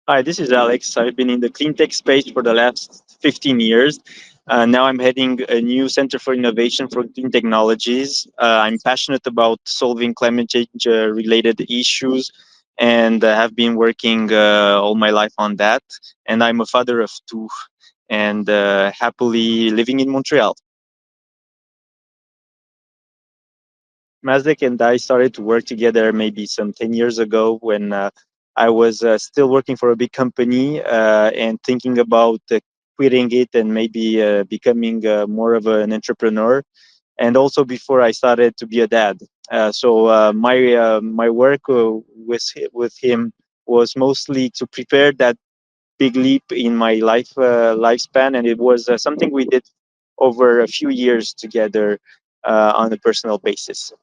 Hi, this is Alex. I've been in the CleanTech space for the last 15 years. Now I'm heading a new Center for Innovation for Clean Technologies. I'm passionate about solving climate change related issues and have been working all my life on that. And I'm a father of two and happily living in Montreal. Mazdek and I started to work together maybe some 10 years ago when I was still working for a big company and thinking about quitting it and maybe becoming more of an entrepreneur. And also before I started to be a dad. My work with him was mostly to prepare that big leap in my lifespan, and it was something we did over a few years together on a personal basis.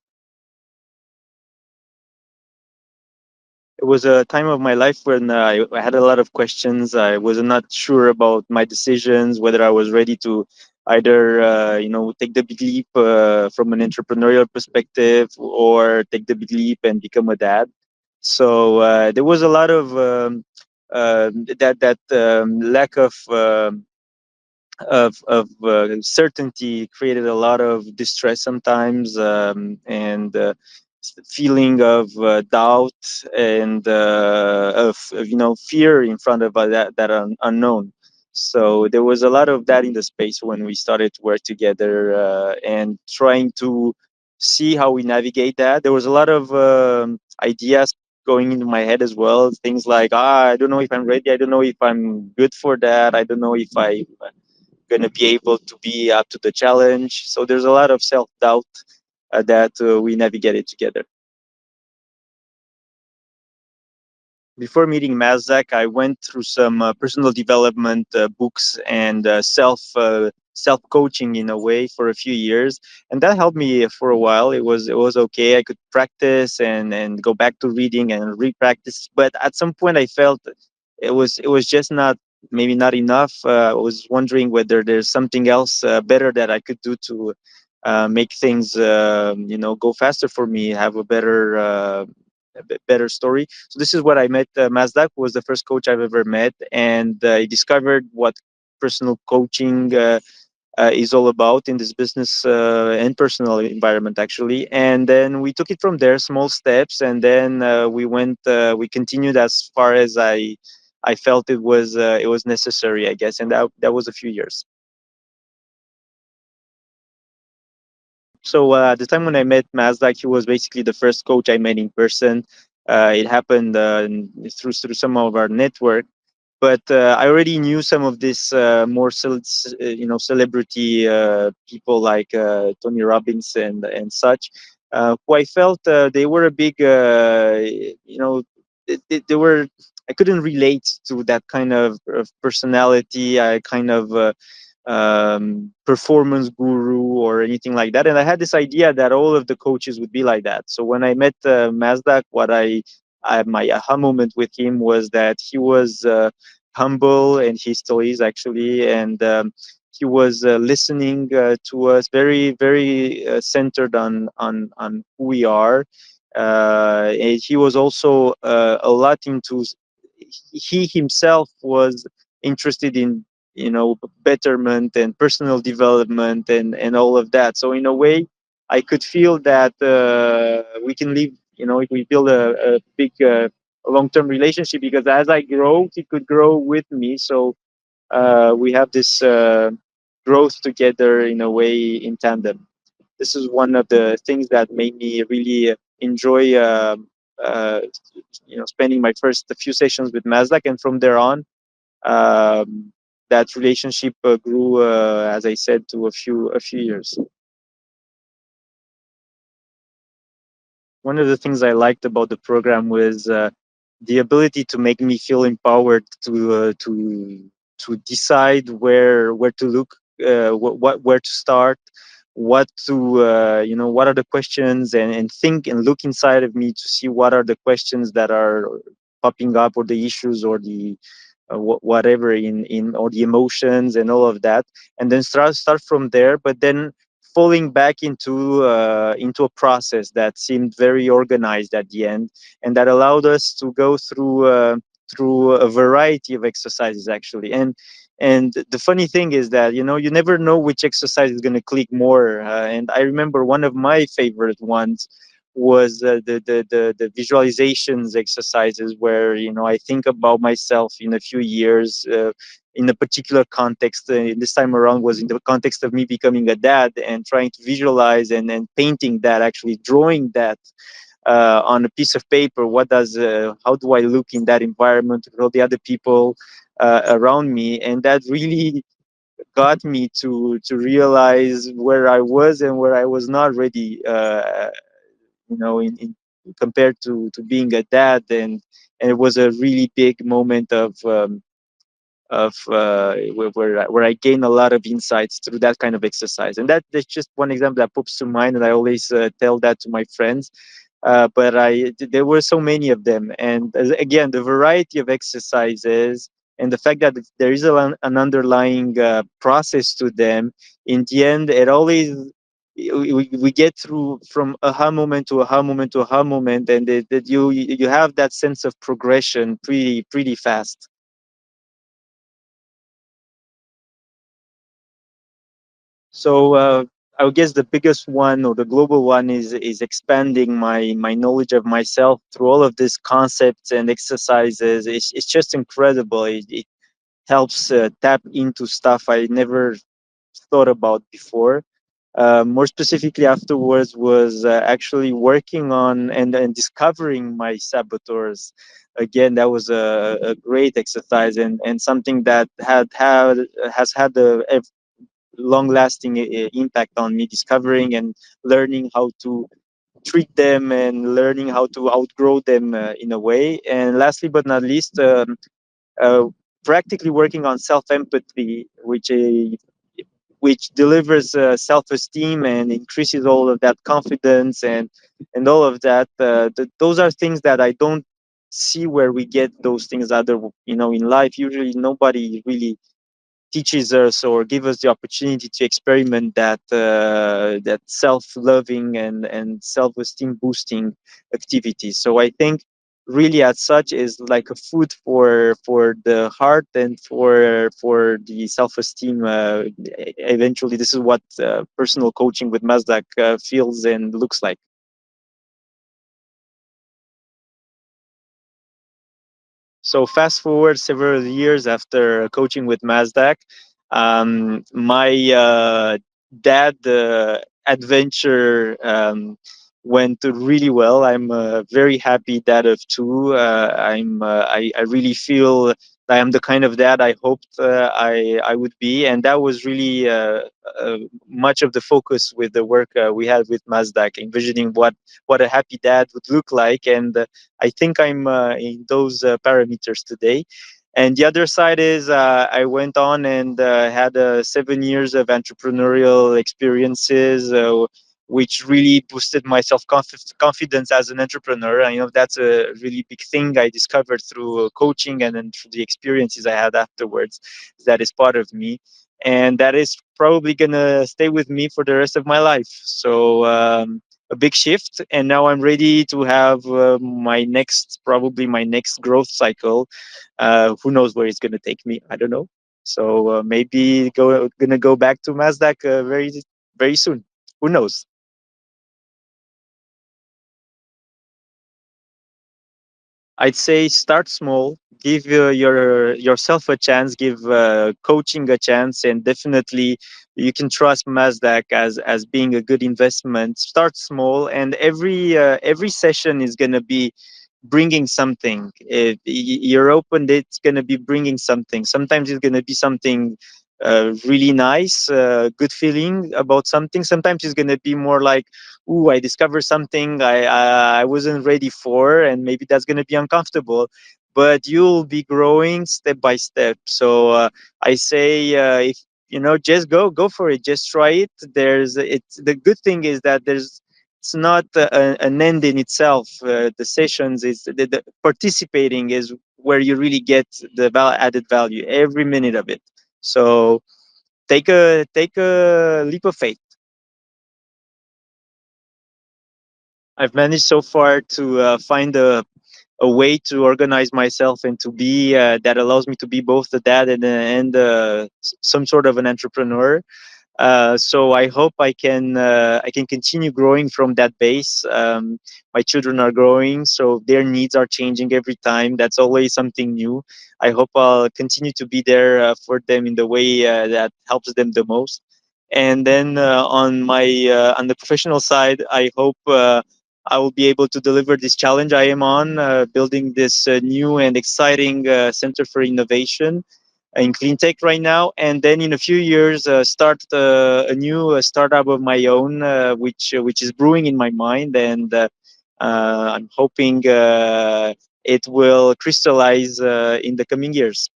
It was a time of my life when I had a lot of questions. I was not sure about my decisions, whether I was ready to either, take the big leap from an entrepreneurial perspective or take the big leap and become a dad. So there was a lot of that lack of certainty created a lot of distress sometimes, and feeling of doubt and of fear in front of that unknown. So there was a lot of that in the space when we started to work together and trying to see how we navigate that. There was a lot of ideas going into my head as well. Things like, I don't know if I'm ready. I don't know if I'm good for that. I don't know if I going to be able to be up to the challenge. So there's a lot of self doubt that we navigated together. Before meeting Mazak, I went through some personal development books and self coaching in a way for a few years, and that helped me for a while. It was okay. I could practice and go back to reading and re-practice, but at some point I felt it was just not maybe not enough. I was wondering whether there's something else better that I could do to make things go faster for me, have a better story. So this is what I met. Mazdak was the first coach I've ever met, and I discovered what personal coaching is all about in this business and personal environment, actually. And then we took it from there, small steps, and then we continued as far as I felt it was necessary, I guess, and that was a few years. So at the time when I met Mazdak, he was basically the first coach I met in person. It happened through some of our network, but I already knew some of this more celebrity people like Tony Robbins and such, who I felt they were a big they were. I couldn't relate to that kind of personality. I kind of performance guru or anything like that. And I had this idea that all of the coaches would be like that. So when I met Mazdak, my aha moment with him was that he was humble, and he still is actually, and he was listening to us, very, very centered on who we are. And he was also a lot into. He himself was interested in betterment and personal development and all of that. So in a way, I could feel that we can live, if we build a big long-term relationship, because as I grow, he could grow with me. So we have this growth together in a way in tandem. This is one of the things that made me really enjoy uh, spending my first few sessions with Mazdak, and from there on, um, that relationship grew, as I said, to a few years. One of the things I liked about the program was the ability to make me feel empowered to decide where to look, what where to start, what are the questions, and think and look inside of me to see what are the questions that are popping up, or the issues, or the whatever in or the emotions and all of that, and then start from there, but then falling back into a process that seemed very organized at the end, and that allowed us to go through through a variety of exercises actually. And the funny thing is that, you know, you never know which exercise is going to click more. And I remember one of my favorite ones was the visualizations exercises, where, you know, I think about myself in a few years, in a particular context. This time around was in the context of me becoming a dad, and trying to visualize and painting that, actually drawing that on a piece of paper. What does how do I look in that environment with all the other people around me? And that really got me to realize where I was and where I was not ready, you know, in compared to being a dad. And it was a really big moment of where I gain a lot of insights through that kind of exercise. And that's just one example that pops to mind, and I always tell that to my friends. But there were so many of them, and again, the variety of exercises and the fact that there is an underlying process to them. In the end, it always we get through from aha moment to aha moment to aha moment, and that you have that sense of progression pretty fast. So I would guess the biggest one, or the global one, is expanding my knowledge of myself through all of these concepts and exercises. It's just incredible. It helps tap into stuff I never thought about before. More specifically, afterwards was actually working on and discovering my saboteurs. Again, that was a great exercise, and something that has had a long lasting impact on me, discovering and learning how to treat them and learning how to outgrow them in a way. And lastly but not least, uh, practically working on self empathy, which delivers self esteem and increases all of that confidence and all of that. Those are things that I don't see where we get those things other, you know, in life. Usually nobody really teaches us or give us the opportunity to experiment that self-loving and self-esteem boosting activities. So I think really as such is like a food for the heart and for the self-esteem. Eventually, this is what personal coaching with Mazdak feels and looks like. So fast forward several years after coaching with Mazdak, my dad adventure went really well. I'm very happy dad of two. I really feel I am the kind of dad I hoped I would be, and that was really uh, much of the focus with the work we had with Mazdak, envisioning what a happy dad would look like. And I think I'm in those parameters today. And the other side is I went on and had 7 years of entrepreneurial experiences, which really boosted my confidence as an entrepreneur. And, you know, that's a really big thing I discovered through coaching and then through the experiences I had afterwards. That is part of me, and that is probably gonna stay with me for the rest of my life. So a big shift, and now I'm ready to have probably my next growth cycle. Who knows where it's going to take me? I don't know. So maybe gonna go back to Mazdak very soon. Who knows? I'd say start small, give yourself a chance, give coaching a chance, and definitely you can trust Mazdak as being a good investment. Start small, and every session is gonna be bringing something. If you're open, it's going to be bringing something. Sometimes it's going to be something really nice, good feeling about something. Sometimes it's going to be more like, ooh, I discovered something I wasn't ready for, and maybe that's going to be uncomfortable. But you'll be growing step by step. So I say, if you know, just go for it. Just try it. It's the good thing is that it's not an end in itself. The sessions is the participating is where you really get the added value every minute of it. So take a leap of faith. I've managed so far to find a way to organize myself and to be that allows me to be both the dad and some sort of an entrepreneur. So I hope I can continue growing from that base. My children are growing, so their needs are changing every time. That's always something new. I hope I'll continue to be there for them in the way that helps them the most. And then on the professional side, I hope I will be able to deliver this challenge I am on, building this new and exciting center for innovation in CleanTech right now, and then in a few years start a new startup of my own, which is brewing in my mind, and I'm hoping it will crystallize in the coming years.